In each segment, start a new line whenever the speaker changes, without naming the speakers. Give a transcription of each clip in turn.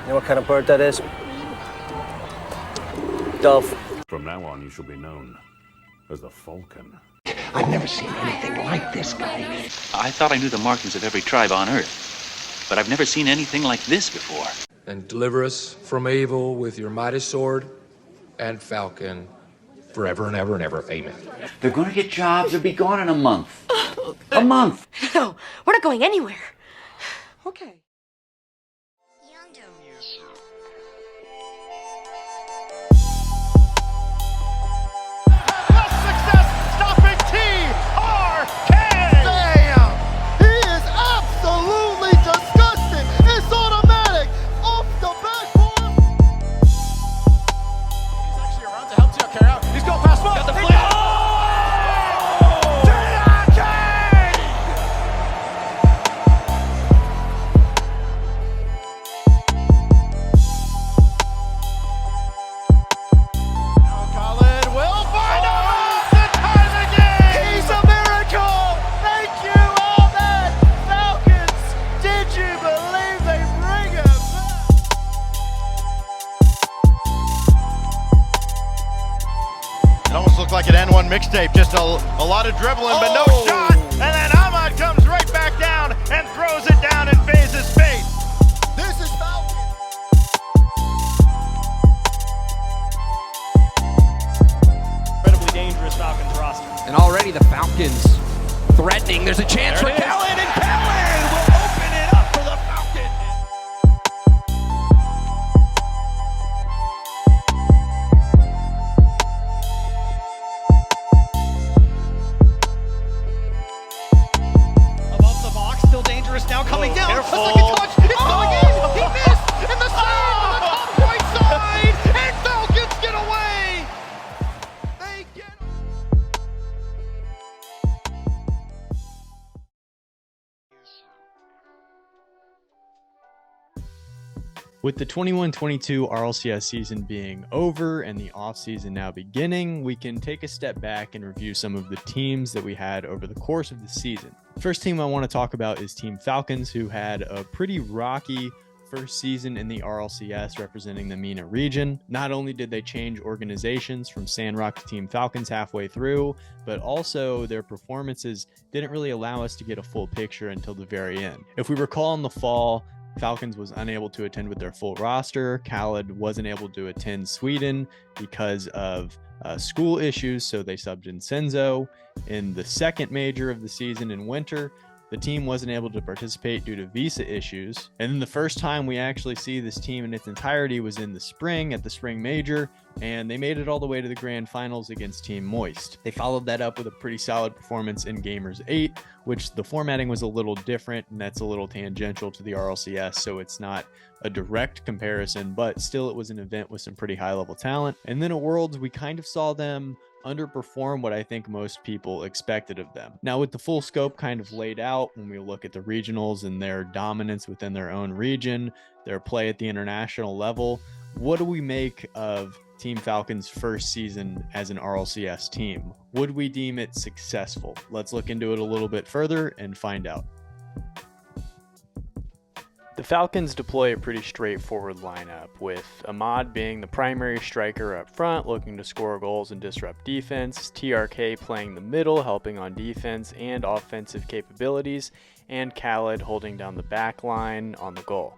You know what kind of bird that is? Dove.
From now on, you shall be known as the Falcon.
I've never seen anything like this guy.
I thought I knew the markings of every tribe on Earth, but I've never seen anything like this before.
And deliver us from evil with your mighty sword and falcon, forever and ever and ever. Amen.
They're gonna get jobs or be gone in a month. A month.
No, we're not going anywhere.
Okay.
Like an N1 mixtape, just a lot of dribbling, but no shot, and then Ahmad comes right back down and throws it down in FaZe's face. This is Falcons.
Incredibly dangerous Falcons roster.
And already the Falcons threatening. There's a chance for Kellen, and Kellen will open it up for the Falcons.
Now coming down, a second touch, it's going in, he missed, and the save on the top right side, and Falcons get away! They get
With the 21-22 RLCS season being over and the offseason now beginning, we can take a step back and review some of the teams that we had over the course of the season. First team I want to talk about is Team Falcons, who had a pretty rocky first season in the RLCS representing the MENA region. Not only did they change organizations from Sandrock to Team Falcons halfway through, but also their performances didn't really allow us to get a full picture until the very end. If we recall in the fall, Falcons was unable to attend with their full roster. Khaled wasn't able to attend Sweden because of school issues, so they subbed in Senzo. In the second major of the season in winter, the team wasn't able to participate due to visa issues. And then the first time we actually see this team in its entirety was in the spring at the spring major, and they made it all the way to the grand finals against Team Moist. They followed that up with a pretty solid performance in Gamers 8, which the formatting was a little different, and that's a little tangential to the RLCS, so it's not a direct comparison, but still it was an event with some pretty high level talent. And then at Worlds, we kind of saw them underperform what I think most people expected of them. Now, with the full scope kind of laid out, when we look at the regionals and their dominance within their own region, their play at the international level, what do we make of Team Falcons' first season as an RLCS team? Would we deem it successful? Let's look into it a little bit further and find out. The Falcons deploy a pretty straightforward lineup, with Ahmad being the primary striker up front, looking to score goals and disrupt defense, TRK playing the middle, helping on defense and offensive capabilities, and Khaled holding down the back line on the goal.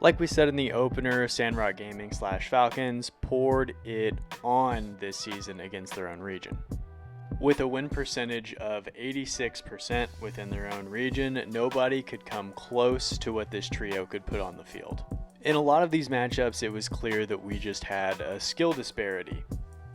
Like we said in the opener, Sandrock Gaming / Falcons poured it on this season against their own region. With a win percentage of 86% within their own region, nobody could come close to what this trio could put on the field. In a lot of these matchups, it was clear that we just had a skill disparity.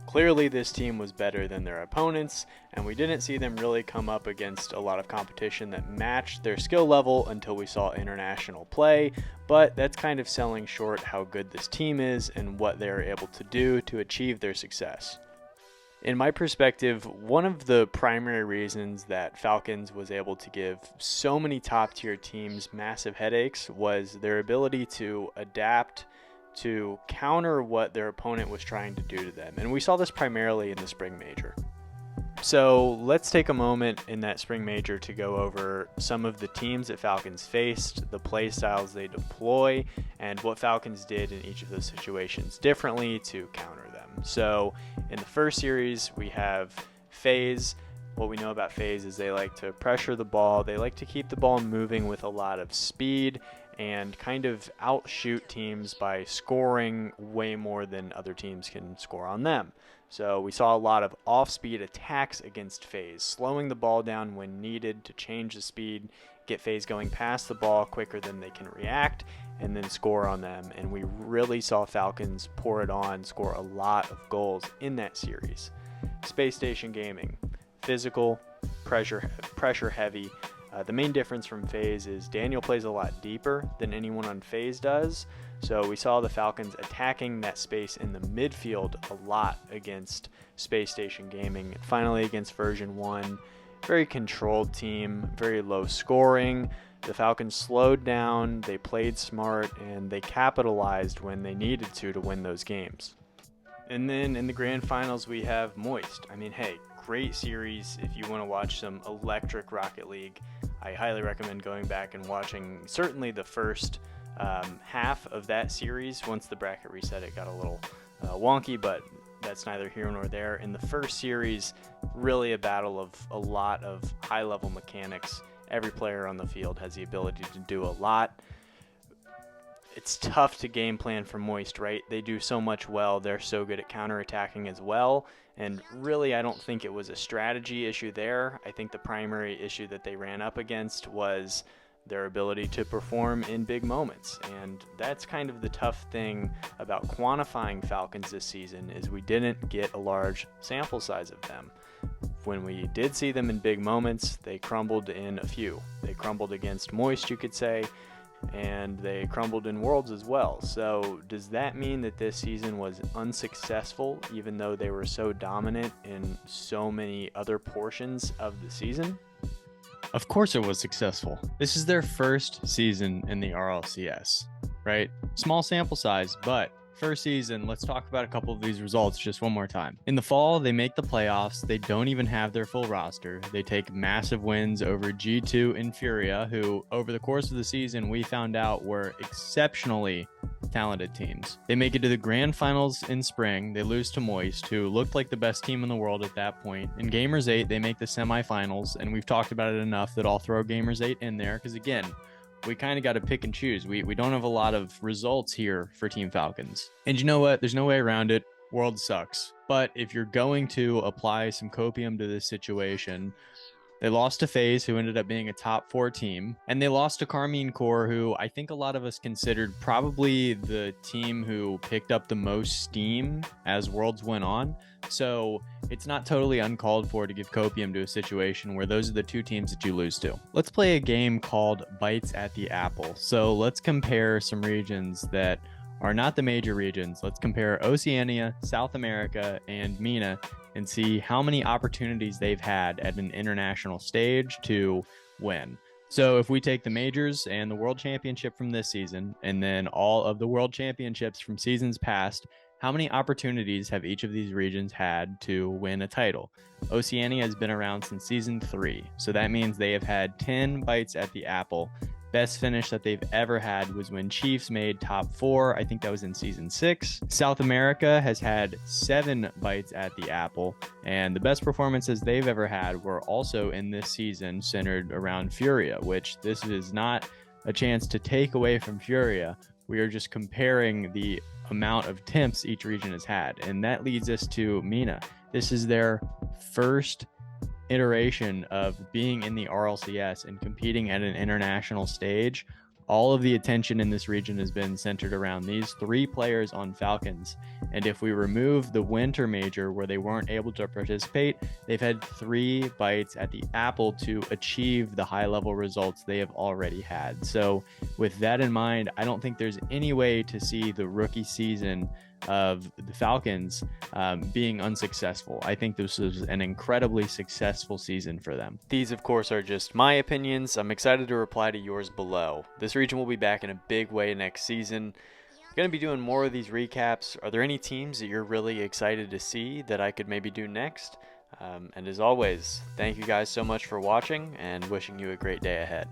Clearly, this team was better than their opponents, and we didn't see them really come up against a lot of competition that matched their skill level until we saw international play, but that's kind of selling short how good this team is and what they're able to do to achieve their success. In my perspective, one of the primary reasons that Falcons was able to give so many top-tier teams massive headaches was their ability to adapt to counter what their opponent was trying to do to them. And we saw this primarily in the spring major. So let's take a moment in that spring major to go over some of the teams that Falcons faced, the play styles they deploy, and what Falcons did in each of those situations differently to counter them. So in the first series, we have FaZe. What we know about FaZe is they like to pressure the ball. They like to keep the ball moving with a lot of speed and kind of outshoot teams by scoring way more than other teams can score on them. So we saw a lot of off-speed attacks against FaZe, slowing the ball down when needed to change the speed, get FaZe going past the ball quicker than they can react, and then score on them. And we really saw Falcons pour it on, score a lot of goals in that series. Space Station Gaming, physical, pressure heavy. The main difference from FaZe is Daniel plays a lot deeper than anyone on FaZe does. So we saw the Falcons attacking that space in the midfield a lot against Space Station Gaming. Finally against version 1, very controlled team, very low scoring. The Falcons slowed down, they played smart, and they capitalized when they needed to win those games. And then in the grand finals we have Moist. I mean, hey, great series if you want to watch some electric Rocket League. I highly recommend going back and watching certainly the first half of that series. Once the bracket reset, it got a little wonky, but that's neither here nor there. In the first series, really a battle of a lot of high-level mechanics. Every player on the field has the ability to do a lot. It's tough to game plan for Moist, right? They do so much well. They're so good at counterattacking as well. And really, I don't think it was a strategy issue there. I think the primary issue that they ran up against was their ability to perform in big moments. And that's kind of the tough thing about quantifying Falcons this season, is we didn't get a large sample size of them. When we did see them in big moments, they crumbled in a few. They crumbled against Moist, you could say, and they crumbled in Worlds as well. So does that mean that this season was unsuccessful, even though they were so dominant in so many other portions of the season?
Of course it was successful. This is their first season in the RLCS, right? Small sample size, but first season. Let's talk about a couple of these results just one more time. In the fall, they make the playoffs. They don't even have their full roster. They take massive wins over G2 and Furia, who over the course of the season, we found out were exceptionally talented teams. They make it to the grand finals in spring. They lose to Moist, who looked like the best team in the world at that point. In Gamers 8, they make the semifinals, and we've talked about it enough that I'll throw Gamers 8 in there because, again, we kind of got to pick and choose. We don't have a lot of results here for Team Falcons. And you know what? There's no way around it. World sucks. But if you're going to apply some copium to this situation, they lost to FaZe, who ended up being a top 4 team, and they lost to Carmine Corps, who I think a lot of us considered probably the team who picked up the most steam as Worlds went on. So it's not totally uncalled for to give copium to a situation where those are the two teams that you lose to. Let's play a game called Bites at the Apple. So let's compare some regions that are not the major regions. Let's compare Oceania, South America, and MENA and see how many opportunities they've had at an international stage to win. So if we take the majors and the World Championship from this season, and then all of the World Championships from seasons past, how many opportunities have each of these regions had to win a title? Oceania has been around since season 3, so that means they have had 10 bites at the apple. Best finish that they've ever had was when Chiefs made top 4. I think that was in season 6. South America has had 7 bites at the apple, and the best performances they've ever had were also in this season centered around Furia, which this is not a chance to take away from Furia. We are just comparing the amount of temps each region has had, and that leads us to MENA. This is their first iteration of being in the RLCS and competing at an international stage. All of the attention in this region has been centered around these 3 players on Falcons. And if we remove the winter major where they weren't able to participate, they've had 3 bites at the apple to achieve the high level results they have already had. So with that in mind, I don't think there's any way to see the rookie season of the Falcons being unsuccessful. I think this was an incredibly successful season for them.
These, of course, are just my opinions. I'm excited to reply to yours below. This region will be back in a big way next season. I'm going to be doing more of these recaps. Are there any teams that you're really excited to see that I could maybe do next?
And as always, thank you guys so much for watching and wishing you a great day ahead.